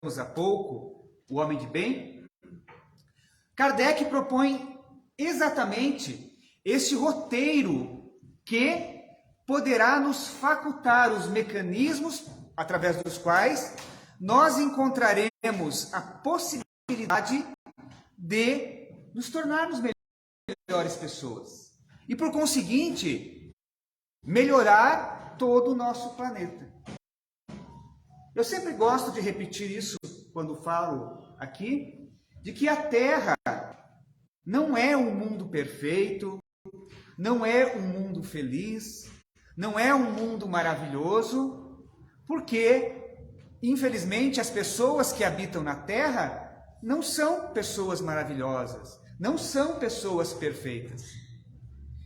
há pouco, o homem de bem, Kardec propõe exatamente este roteiro que poderá nos facultar os mecanismos através dos quais nós encontraremos a possibilidade de nos tornarmos melhores pessoas e, por conseguinte, melhorar todo o nosso planeta. Eu sempre gosto de repetir isso quando falo aqui, de que a Terra não é um mundo perfeito, não é um mundo feliz, não é um mundo maravilhoso, porque, infelizmente, as pessoas que habitam na Terra não são pessoas maravilhosas, não são pessoas perfeitas.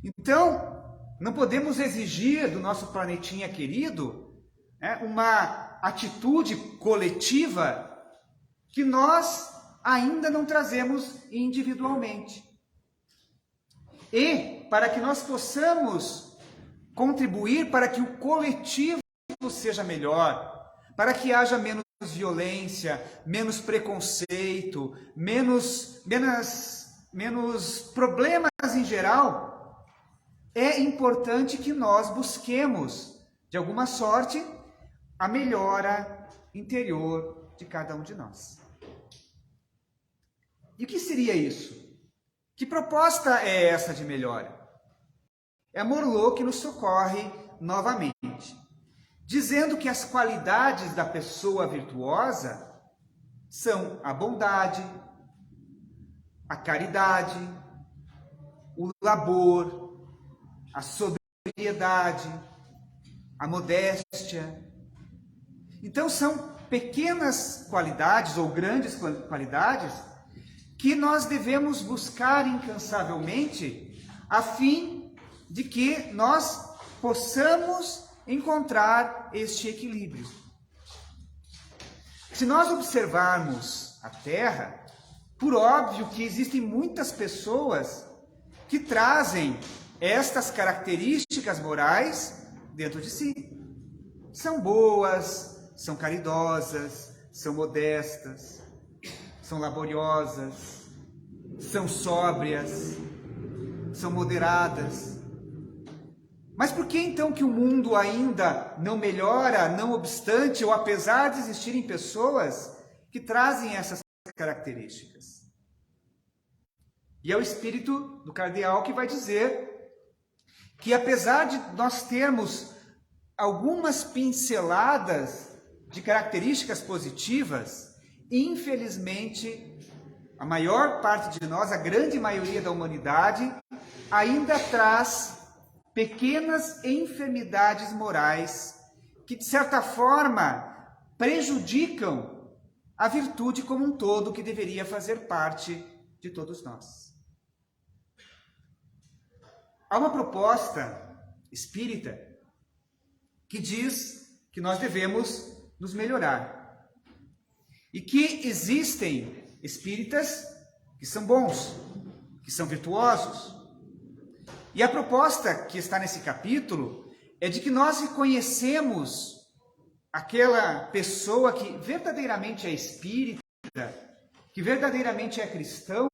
Então, não podemos exigir do nosso planetinha querido uma atitude coletiva que nós ainda não trazemos individualmente. E, para que nós possamos contribuir para que o coletivo seja melhor, para que haja menos violência, menos preconceito, menos problemas em geral, é importante que nós busquemos, de alguma sorte, a melhora interior de cada um de nós. E o que seria isso? Que proposta é essa de melhora? É Morlot que nos socorre novamente, dizendo que as qualidades da pessoa virtuosa são a bondade, a caridade, o labor, a sobriedade, a modéstia. Então são pequenas qualidades ou grandes qualidades que nós devemos buscar incansavelmente a fim de que nós possamos encontrar este equilíbrio. Se nós observarmos a Terra, por óbvio que existem muitas pessoas que trazem estas características morais dentro de si. São boas, são caridosas, são modestas, são laboriosas, são sóbrias, são moderadas. Mas por que então que o mundo ainda não melhora, não obstante ou apesar de existirem pessoas que trazem essas características? E é o espírito do cardeal que vai dizer que apesar de nós termos algumas pinceladas de características positivas, infelizmente, a maior parte de nós, a grande maioria da humanidade, ainda traz pequenas enfermidades morais que, de certa forma, prejudicam a virtude como um todo que deveria fazer parte de todos nós. Há uma proposta espírita que diz que nós devemos nos melhorar e que existem espíritas que são bons, que são virtuosos. E a proposta que está nesse capítulo é de que nós reconhecemos aquela pessoa que verdadeiramente é espírita, que verdadeiramente é cristão,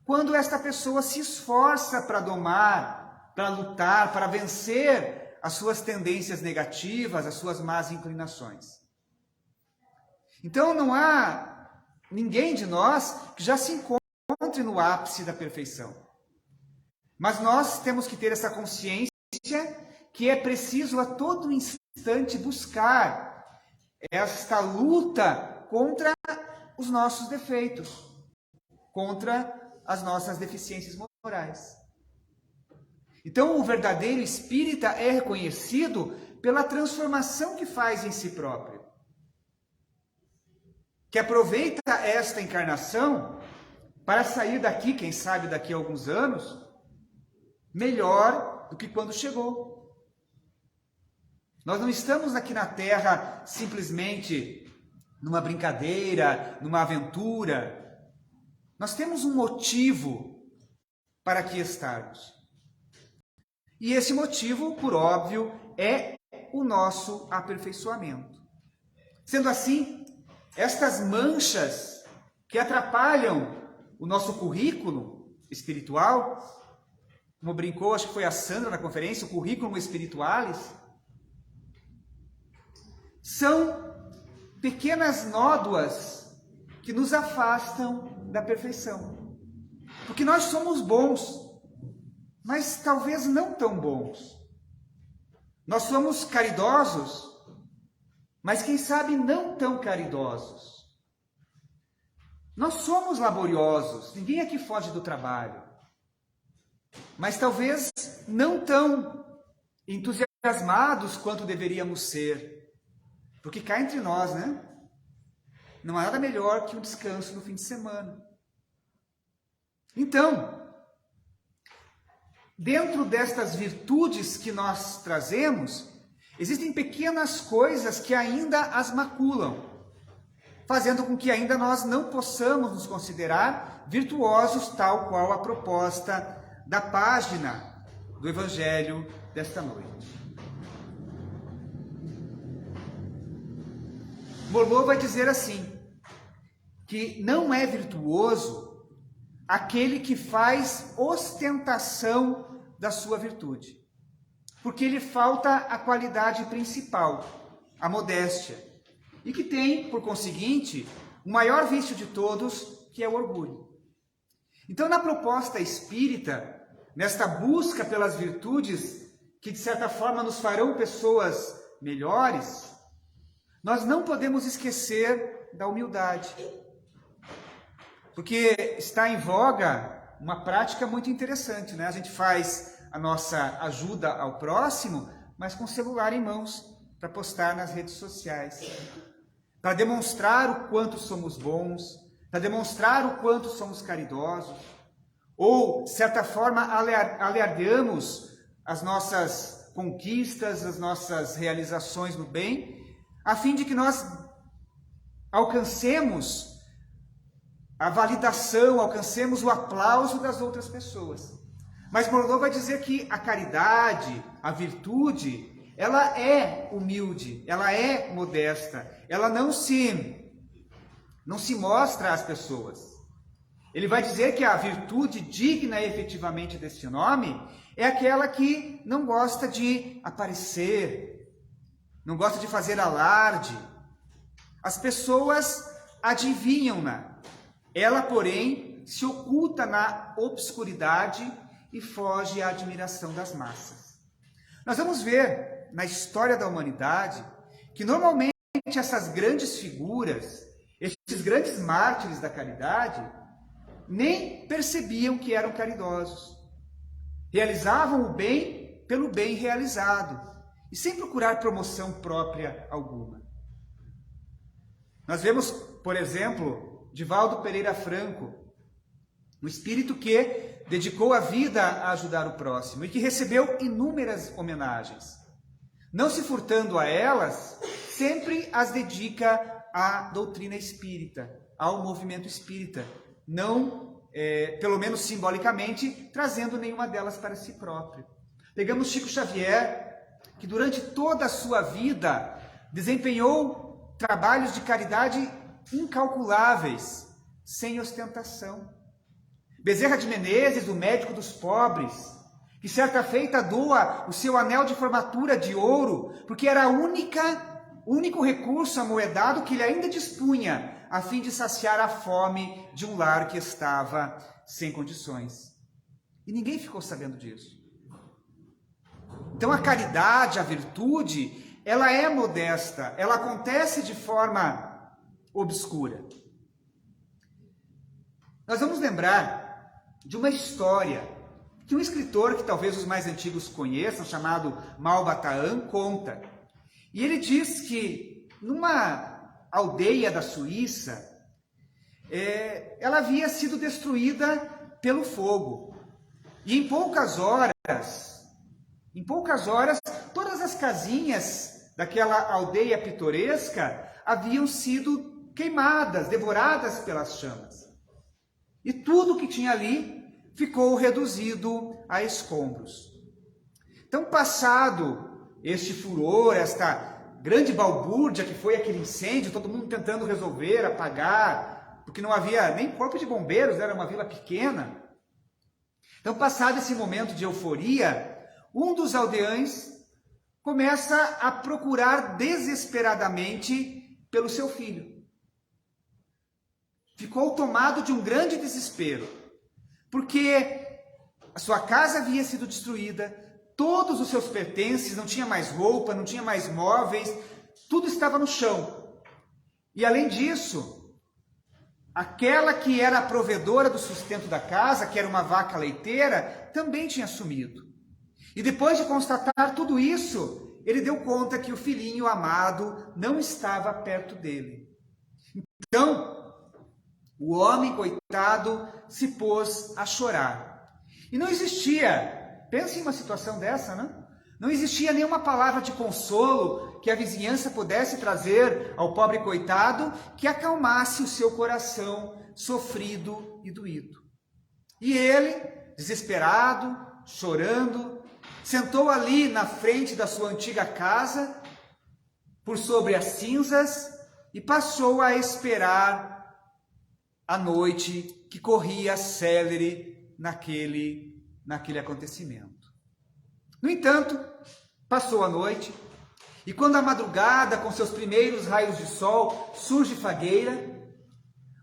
quando esta pessoa se esforça para domar, para lutar, para vencer as suas tendências negativas, as suas más inclinações. Então não há ninguém de nós que já se encontre no ápice da perfeição. Mas nós temos que ter essa consciência que é preciso a todo instante buscar esta luta contra os nossos defeitos, contra as nossas deficiências morais. Então, o verdadeiro espírita é reconhecido pela transformação que faz em si próprio, que aproveita esta encarnação para sair daqui, quem sabe daqui a alguns anos, melhor do que quando chegou. Nós não estamos aqui na Terra simplesmente numa brincadeira, numa aventura. Nós temos um motivo para aqui estarmos. E esse motivo, por óbvio, é o nosso aperfeiçoamento. Sendo assim, estas manchas que atrapalham o nosso currículo espiritual, como brincou, acho que foi a Sandra na conferência, o currículo espiritualis, são pequenas nódoas que nos afastam da perfeição. Porque nós somos bons, mas talvez não tão bons. Nós somos caridosos, mas quem sabe não tão caridosos. Nós somos laboriosos, ninguém aqui foge do trabalho. Mas talvez não tão entusiasmados quanto deveríamos ser. Porque cá entre nós, né? Não há nada melhor que um descanso no fim de semana. Então, dentro destas virtudes que nós trazemos, existem pequenas coisas que ainda as maculam, fazendo com que ainda nós não possamos nos considerar virtuosos, tal qual a proposta da página do Evangelho desta noite. Morlot vai dizer assim, que não é virtuoso aquele que faz ostentação da sua virtude, porque lhe falta a qualidade principal, a modéstia, e que tem, por conseguinte, o maior vício de todos, que é o orgulho. Então, na proposta espírita, nesta busca pelas virtudes que, de certa forma, nos farão pessoas melhores, nós não podemos esquecer da humildade. Porque está em voga uma prática muito interessante, né? A gente faz a nossa ajuda ao próximo, mas com o celular em mãos, para postar nas redes sociais. Para demonstrar o quanto somos bons, para demonstrar o quanto somos caridosos, ou, de certa forma, alardeamos as nossas conquistas, as nossas realizações no bem, a fim de que nós alcancemos a validação, alcancemos o aplauso das outras pessoas. Mas Morlot vai dizer que a caridade, a virtude, ela é humilde, ela é modesta, ela não se mostra às pessoas. Ele vai dizer que a virtude digna efetivamente desse nome é aquela que não gosta de aparecer, não gosta de fazer alarde. As pessoas adivinham-na. Ela, porém, se oculta na obscuridade e foge à admiração das massas. Nós vamos ver na história da humanidade que normalmente essas grandes figuras, esses grandes mártires da caridade, nem percebiam que eram caridosos. Realizavam o bem pelo bem realizado e sem procurar promoção própria alguma. Nós vemos, por exemplo, Divaldo Pereira Franco, um espírito que dedicou a vida a ajudar o próximo e que recebeu inúmeras homenagens. Não se furtando a elas, sempre as dedica à doutrina espírita, ao movimento espírita, não, pelo menos simbolicamente, trazendo nenhuma delas para si próprio. Pegamos Chico Xavier, que durante toda a sua vida desempenhou trabalhos de caridade incalculáveis, sem ostentação. Bezerra de Menezes, o médico dos pobres, que certa feita doa o seu anel de formatura de ouro, porque era o único recurso amoedado que ele ainda dispunha, a fim de saciar a fome de um lar que estava sem condições. E ninguém ficou sabendo disso. Então a caridade, a virtude, ela é modesta, ela acontece de forma obscura. Nós vamos lembrar de uma história que um escritor que talvez os mais antigos conheçam, chamado Malbataan, conta. E ele diz que numa aldeia da Suíça, ela havia sido destruída pelo fogo. E em poucas horas, todas as casinhas daquela aldeia pitoresca haviam sido queimadas, devoradas pelas chamas. E tudo que tinha ali ficou reduzido a escombros. Então, passado este furor, esta grande balbúrdia que foi aquele incêndio, todo mundo tentando resolver, apagar, porque não havia nem corpo de bombeiros, era uma vila pequena. Então, passado esse momento de euforia, um dos aldeães começa a procurar desesperadamente pelo seu filho. Ficou tomado de um grande desespero, porque a sua casa havia sido destruída, todos os seus pertences, não tinha mais roupa, não tinha mais móveis, tudo estava no chão. E além disso, aquela que era a provedora do sustento da casa, que era uma vaca leiteira, também tinha sumido. E depois de constatar tudo isso, ele deu conta que o filhinho amado não estava perto dele. Então, o homem, coitado, se pôs a chorar. E não existia, pense em uma situação dessa, né? Não existia nenhuma palavra de consolo que a vizinhança pudesse trazer ao pobre coitado que acalmasse o seu coração sofrido e doído. E ele, desesperado, chorando, sentou ali na frente da sua antiga casa, por sobre as cinzas, e passou a esperar a noite que corria célere naquele acontecimento. No entanto, passou a noite, e quando a madrugada, com seus primeiros raios de sol, surge fagueira,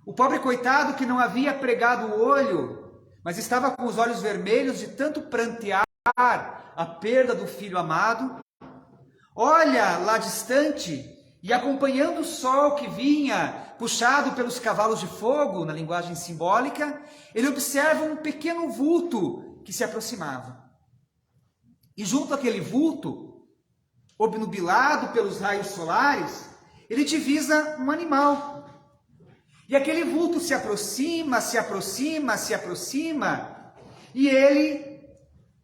o pobre coitado que não havia pregado o olho, mas estava com os olhos vermelhos de tanto prantear a perda do filho amado, olha lá distante e acompanhando o sol que vinha puxado pelos cavalos de fogo, na linguagem simbólica, ele observa um pequeno vulto que se aproximava. E junto àquele vulto, obnubilado pelos raios solares, ele divisa um animal. E aquele vulto se aproxima, se aproxima, se aproxima, e ele,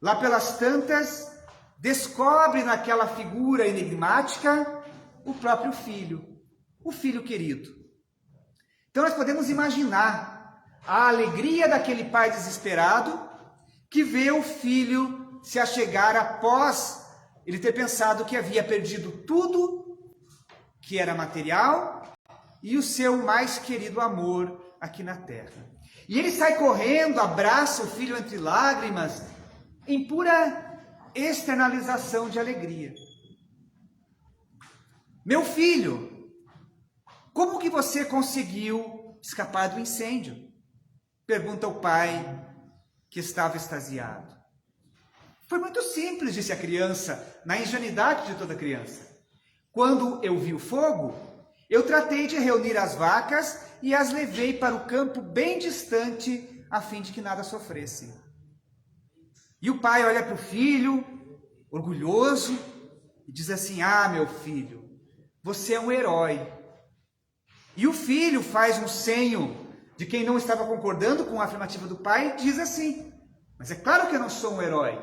lá pelas tantas, descobre naquela figura enigmática o próprio filho, o filho querido. Então nós podemos imaginar a alegria daquele pai desesperado que vê o filho se achegar após ele ter pensado que havia perdido tudo que era material e o seu mais querido amor aqui na terra. E ele sai correndo, abraça o filho entre lágrimas, em pura externalização de alegria. Meu filho, como que você conseguiu escapar do incêndio? Pergunta o pai, que estava extasiado. Foi muito simples, disse a criança, na ingenuidade de toda criança. Quando eu vi o fogo, eu tratei de reunir as vacas e as levei para o campo bem distante, a fim de que nada sofressem. E o pai olha para o filho, orgulhoso, e diz assim: ah, meu filho, você é um herói. E o filho faz um senho de quem não estava concordando com a afirmativa do pai e diz assim: mas é claro que eu não sou um herói.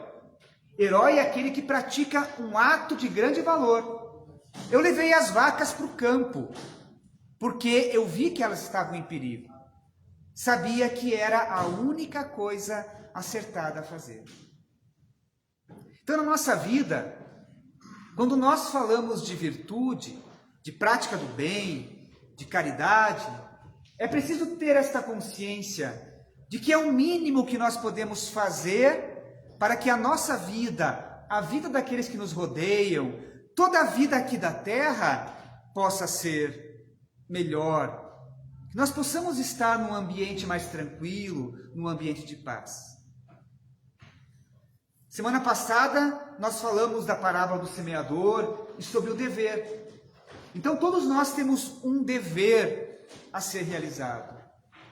Herói é aquele que pratica um ato de grande valor. Eu levei as vacas para o campo, porque eu vi que elas estavam em perigo. Sabia que era a única coisa acertada a fazer. Então, na nossa vida, quando nós falamos de virtude, de prática do bem, de caridade, é preciso ter esta consciência de que é o mínimo que nós podemos fazer para que a nossa vida, a vida daqueles que nos rodeiam, toda a vida aqui da terra possa ser melhor. Que nós possamos estar num ambiente mais tranquilo, num ambiente de paz. Semana passada, nós falamos da parábola do semeador e sobre o dever. Então, todos nós temos um dever a ser realizado.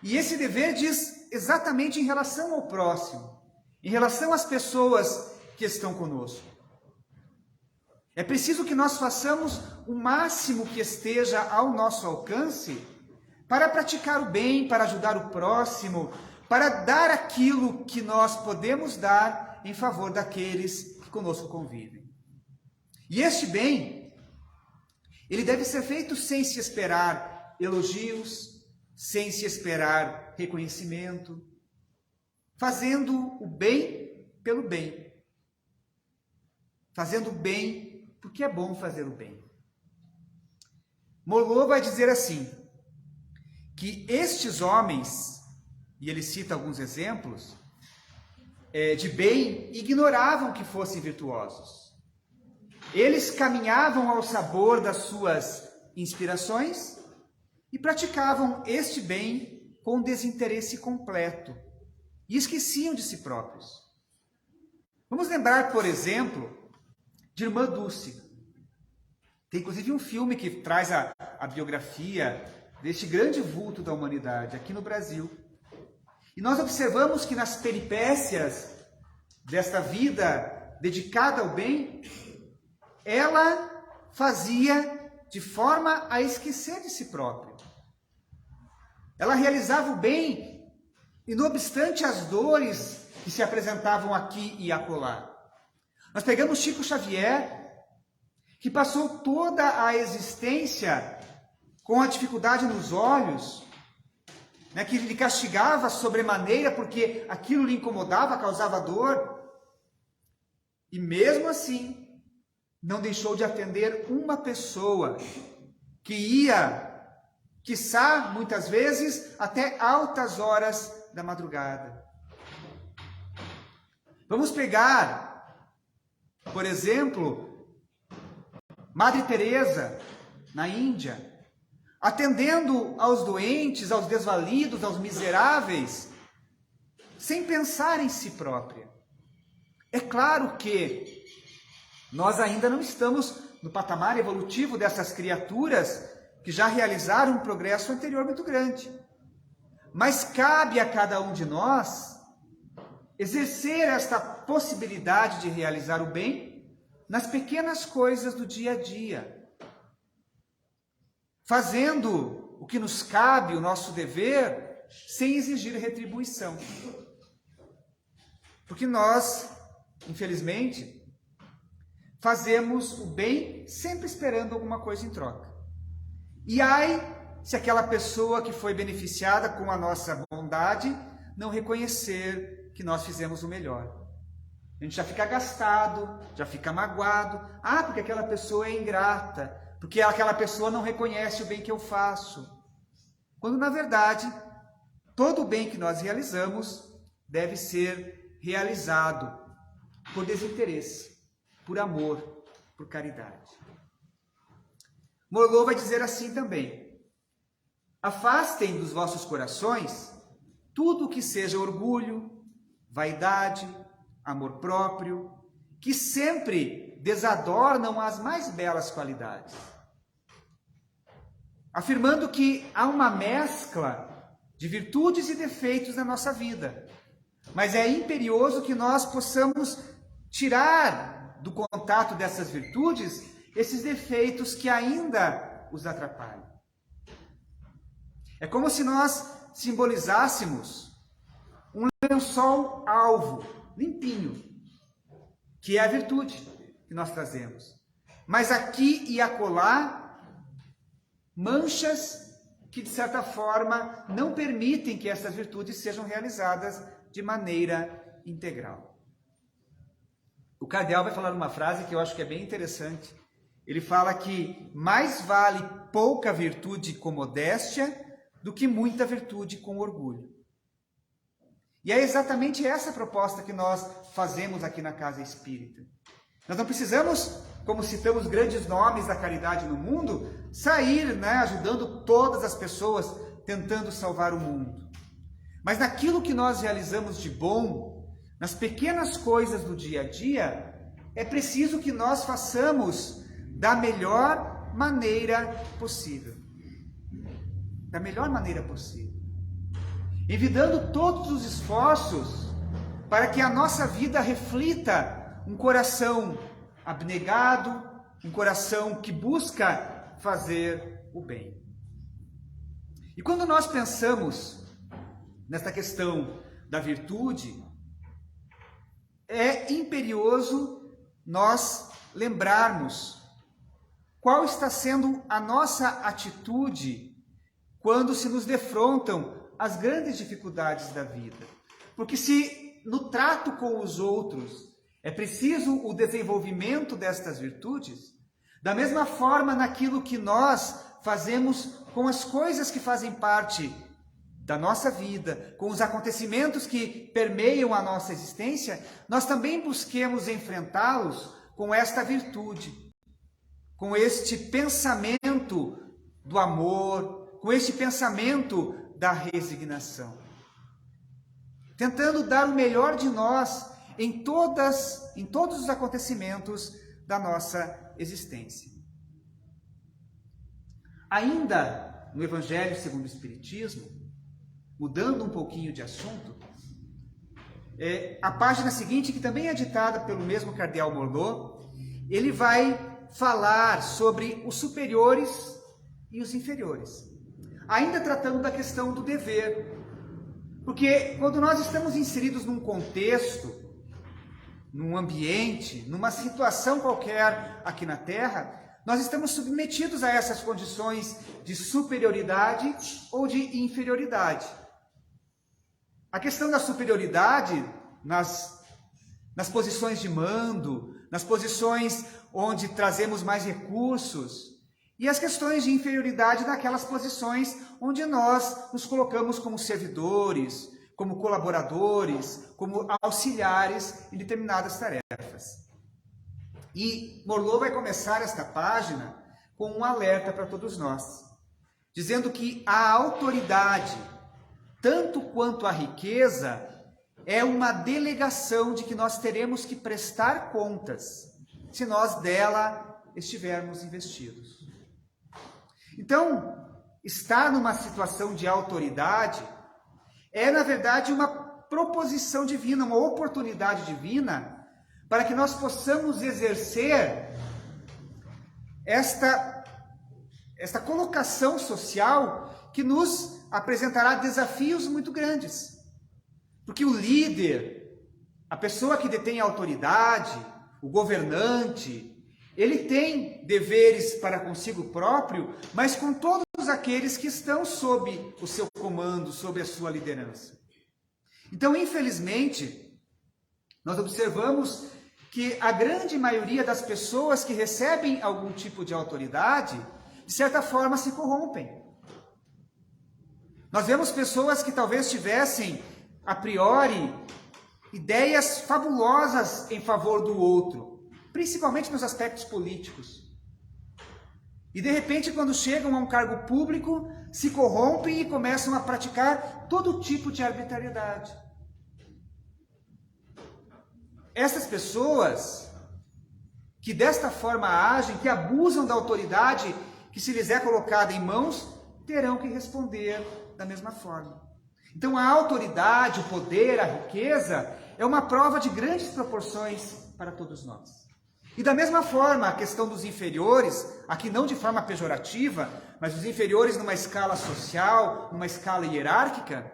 E esse dever diz exatamente em relação ao próximo, em relação às pessoas que estão conosco. É preciso que nós façamos o máximo que esteja ao nosso alcance para praticar o bem, para ajudar o próximo, para dar aquilo que nós podemos dar em favor daqueles que conosco convivem. E este bem, ele deve ser feito sem se esperar elogios, sem se esperar reconhecimento, fazendo o bem pelo bem. Fazendo o bem porque é bom fazer o bem. Morlot vai dizer assim, que estes homens, e ele cita alguns exemplos, de bem, ignoravam que fossem virtuosos. Eles caminhavam ao sabor das suas inspirações e praticavam este bem com desinteresse completo e esqueciam de si próprios. Vamos lembrar, por exemplo, de Irmã Dulce. Tem inclusive um filme que traz a biografia deste grande vulto da humanidade aqui no Brasil. E nós observamos que nas peripécias desta vida dedicada ao bem, ela fazia de forma a esquecer de si própria. Ela realizava o bem e, não obstante as dores que se apresentavam aqui e acolá. Nós pegamos Chico Xavier, que passou toda a existência com a dificuldade nos olhos, né, que lhe castigava sobremaneira porque aquilo lhe incomodava, causava dor. E mesmo assim, não deixou de atender uma pessoa que ia, quiçá, muitas vezes, até altas horas da madrugada. Vamos pegar, por exemplo, Madre Teresa, na Índia, atendendo aos doentes, aos desvalidos, aos miseráveis, sem pensar em si própria. É claro que nós ainda não estamos no patamar evolutivo dessas criaturas que já realizaram um progresso anterior muito grande. Mas cabe a cada um de nós exercer esta possibilidade de realizar o bem nas pequenas coisas do dia a dia, fazendo o que nos cabe, o nosso dever, sem exigir retribuição. Porque nós, infelizmente, fazemos o bem sempre esperando alguma coisa em troca. E ai, se aquela pessoa que foi beneficiada com a nossa bondade não reconhecer que nós fizemos o melhor. A gente já fica gastado, já fica magoado. Ah, porque aquela pessoa é ingrata, porque aquela pessoa não reconhece o bem que eu faço. Quando, na verdade, todo o bem que nós realizamos deve ser realizado por desinteresse, por amor, por caridade. Morlot vai dizer assim também: afastem dos vossos corações tudo o que seja orgulho, vaidade, amor próprio, que sempre desadornam as mais belas qualidades. Afirmando que há uma mescla de virtudes e defeitos na nossa vida, mas é imperioso que nós possamos tirar do contato dessas virtudes esses defeitos que ainda os atrapalham. É como se nós simbolizássemos um lençol alvo, limpinho, que é a virtude que nós trazemos. Mas aqui e acolá, manchas que, de certa forma, não permitem que essas virtudes sejam realizadas de maneira integral. O Cardeal vai falar uma frase que eu acho que é bem interessante. Ele fala que mais vale pouca virtude com modéstia do que muita virtude com orgulho. E é exatamente essa proposta que nós fazemos aqui na Casa Espírita. Nós não precisamos, como citamos grandes nomes da caridade no mundo, sair, ajudando todas as pessoas, tentando salvar o mundo. Mas naquilo que nós realizamos de bom, nas pequenas coisas do dia a dia, é preciso que nós façamos da melhor maneira possível. Da melhor maneira possível. Envidando todos os esforços para que a nossa vida reflita um coração abnegado, um coração que busca fazer o bem. E quando nós pensamos nesta questão da virtude, é imperioso nós lembrarmos qual está sendo a nossa atitude quando se nos defrontam as grandes dificuldades da vida. Porque se no trato com os outros é preciso o desenvolvimento destas virtudes, da mesma forma naquilo que nós fazemos com as coisas que fazem parte da nossa vida, com os acontecimentos que permeiam a nossa existência, nós também busquemos enfrentá-los com esta virtude, com este pensamento do amor, com este pensamento da resignação. Tentando dar o melhor de nós em todos os acontecimentos da nossa existência. Ainda no Evangelho segundo o Espiritismo, mudando um pouquinho de assunto, a página seguinte, que também é ditada pelo mesmo Cardeal Morlot, ele vai falar sobre os superiores e os inferiores. Ainda tratando da questão do dever. Porque quando nós estamos inseridos num contexto, num ambiente, numa situação qualquer aqui na Terra, nós estamos submetidos a essas condições de superioridade ou de inferioridade. A questão da superioridade nas posições de mando, nas posições onde trazemos mais recursos, e as questões de inferioridade naquelas posições onde nós nos colocamos como servidores, como colaboradores, como auxiliares em determinadas tarefas. E Morlot vai começar esta página com um alerta para todos nós, dizendo que a autoridade, tanto quanto a riqueza, é uma delegação de que nós teremos que prestar contas, se nós dela estivermos investidos. Então, estar numa situação de autoridade é, na verdade, uma proposição divina, uma oportunidade divina para que nós possamos exercer esta colocação social que nos apresentará desafios muito grandes. Porque o líder, a pessoa que detém a autoridade, o governante, ele tem deveres para consigo próprio, mas com todos aqueles que estão sob o seu comando, sob a sua liderança. Então, infelizmente, nós observamos que a grande maioria das pessoas que recebem algum tipo de autoridade, de certa forma, se corrompem. Nós vemos pessoas que talvez tivessem, a priori, ideias fabulosas em favor do outro, principalmente nos aspectos políticos. E de repente, quando chegam a um cargo público, se corrompem e começam a praticar todo tipo de arbitrariedade. Essas pessoas que desta forma agem, que abusam da autoridade que se lhes é colocada em mãos, terão que responder da mesma forma. Então a autoridade, o poder, a riqueza é uma prova de grandes proporções para todos nós. E da mesma forma, a questão dos inferiores, aqui não de forma pejorativa, mas os inferiores numa escala social, numa escala hierárquica,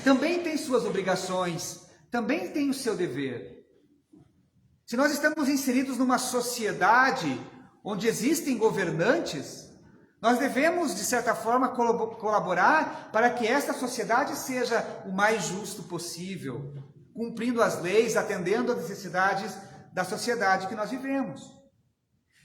também tem suas obrigações, também tem o seu dever. Se nós estamos inseridos numa sociedade onde existem governantes, nós devemos, de certa forma, colaborar para que esta sociedade seja o mais justo possível, cumprindo as leis, atendendo às necessidades da sociedade que nós vivemos.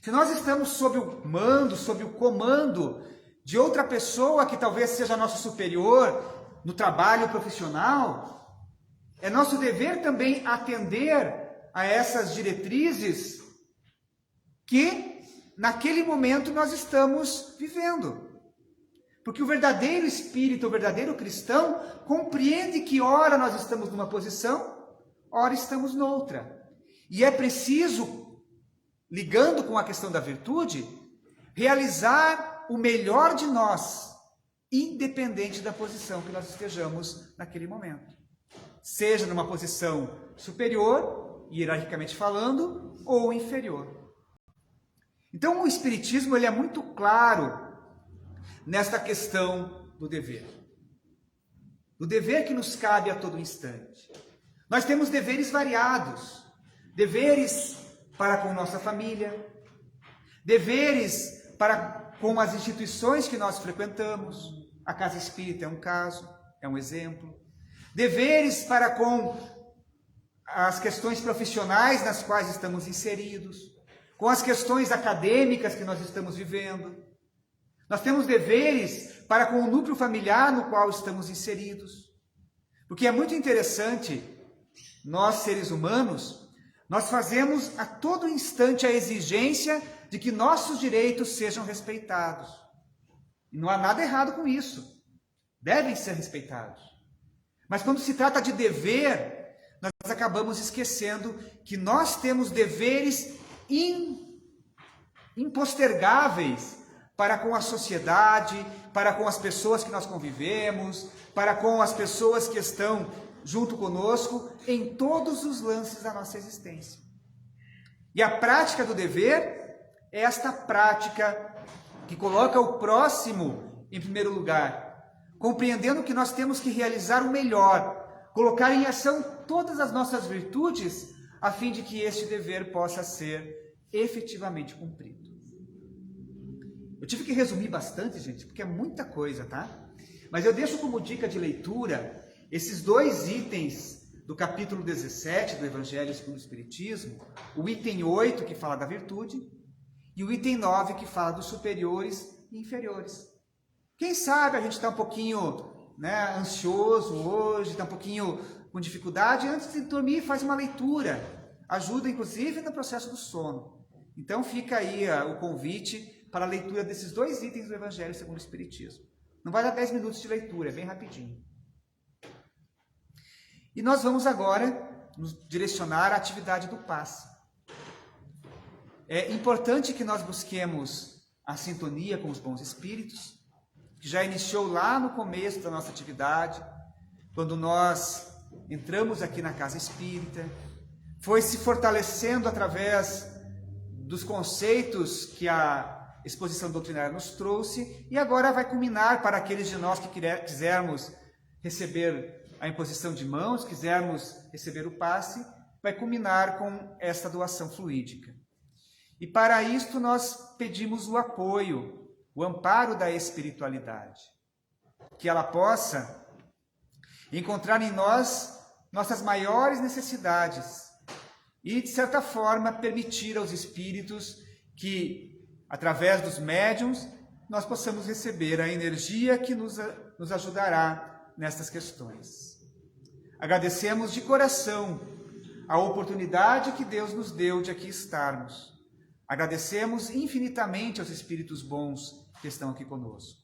Se nós estamos sob o mando, sob o comando de outra pessoa que talvez seja nosso superior no trabalho profissional, é nosso dever também atender a essas diretrizes que naquele momento nós estamos vivendo. Porque o verdadeiro espírito, o verdadeiro cristão, compreende que ora nós estamos numa posição, ora estamos noutra. E é preciso, ligando com a questão da virtude, realizar o melhor de nós, independente da posição que nós estejamos naquele momento. Seja numa posição superior, hierarquicamente falando, ou inferior. Então o Espiritismo ele é muito claro nesta questão do dever. Do dever que nos cabe a todo instante. Nós temos deveres variados. Deveres para com nossa família, deveres para com as instituições que nós frequentamos, a casa espírita é um caso, é um exemplo. Deveres para com as questões profissionais nas quais estamos inseridos, com as questões acadêmicas que nós estamos vivendo. Nós temos deveres para com o núcleo familiar no qual estamos inseridos. Porque é muito interessante, nós seres humanos, nós fazemos a todo instante a exigência de que nossos direitos sejam respeitados. E não há nada errado com isso. Devem ser respeitados. Mas quando se trata de dever, nós acabamos esquecendo que nós temos deveres impostergáveis para com a sociedade, para com as pessoas que nós convivemos, para com as pessoas que estão junto conosco, em todos os lances da nossa existência. E a prática do dever é esta prática que coloca o próximo em primeiro lugar, compreendendo que nós temos que realizar o melhor, colocar em ação todas as nossas virtudes, a fim de que este dever possa ser efetivamente cumprido. Eu tive que resumir bastante, gente, porque é muita coisa, tá? Mas eu deixo como dica de leitura esses dois itens do capítulo 17 do Evangelho segundo o Espiritismo, o item 8, que fala da virtude, e o item 9, que fala dos superiores e inferiores. Quem sabe a gente está um pouquinho ansioso hoje, está um pouquinho com dificuldade, antes de dormir faz uma leitura. Ajuda, inclusive, no processo do sono. Então fica aí o convite para a leitura desses dois itens do Evangelho segundo o Espiritismo. Não vai dar 10 minutos de leitura, é bem rapidinho. E nós vamos agora nos direcionar à atividade do passe. É importante que nós busquemos a sintonia com os bons espíritos, que já iniciou lá no começo da nossa atividade, quando nós entramos aqui na Casa Espírita, foi se fortalecendo através dos conceitos que a exposição doutrinária nos trouxe, e agora vai culminar para aqueles de nós que quisermos receber a imposição de mãos, quisermos receber o passe, vai culminar com esta doação fluídica. E para isto nós pedimos o apoio, o amparo da espiritualidade, que ela possa encontrar em nós nossas maiores necessidades e, de certa forma, permitir aos espíritos que, através dos médiuns, nós possamos receber a energia que nos ajudará nestas questões. Agradecemos de coração a oportunidade que Deus nos deu de aqui estarmos. Agradecemos infinitamente aos espíritos bons que estão aqui conosco.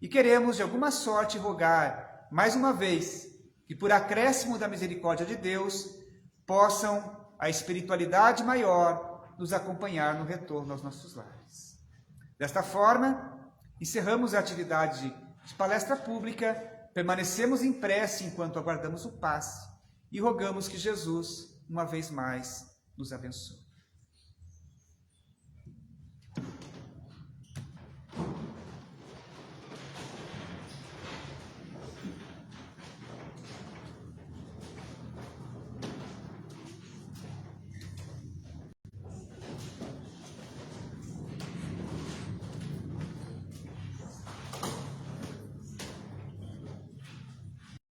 E queremos, de alguma sorte, rogar, mais uma vez, que por acréscimo da misericórdia de Deus, possam a espiritualidade maior nos acompanhar no retorno aos nossos lares. Desta forma, encerramos a atividade de palestra pública, permanecemos em prece enquanto aguardamos o passe e rogamos que Jesus, uma vez mais, nos abençoe.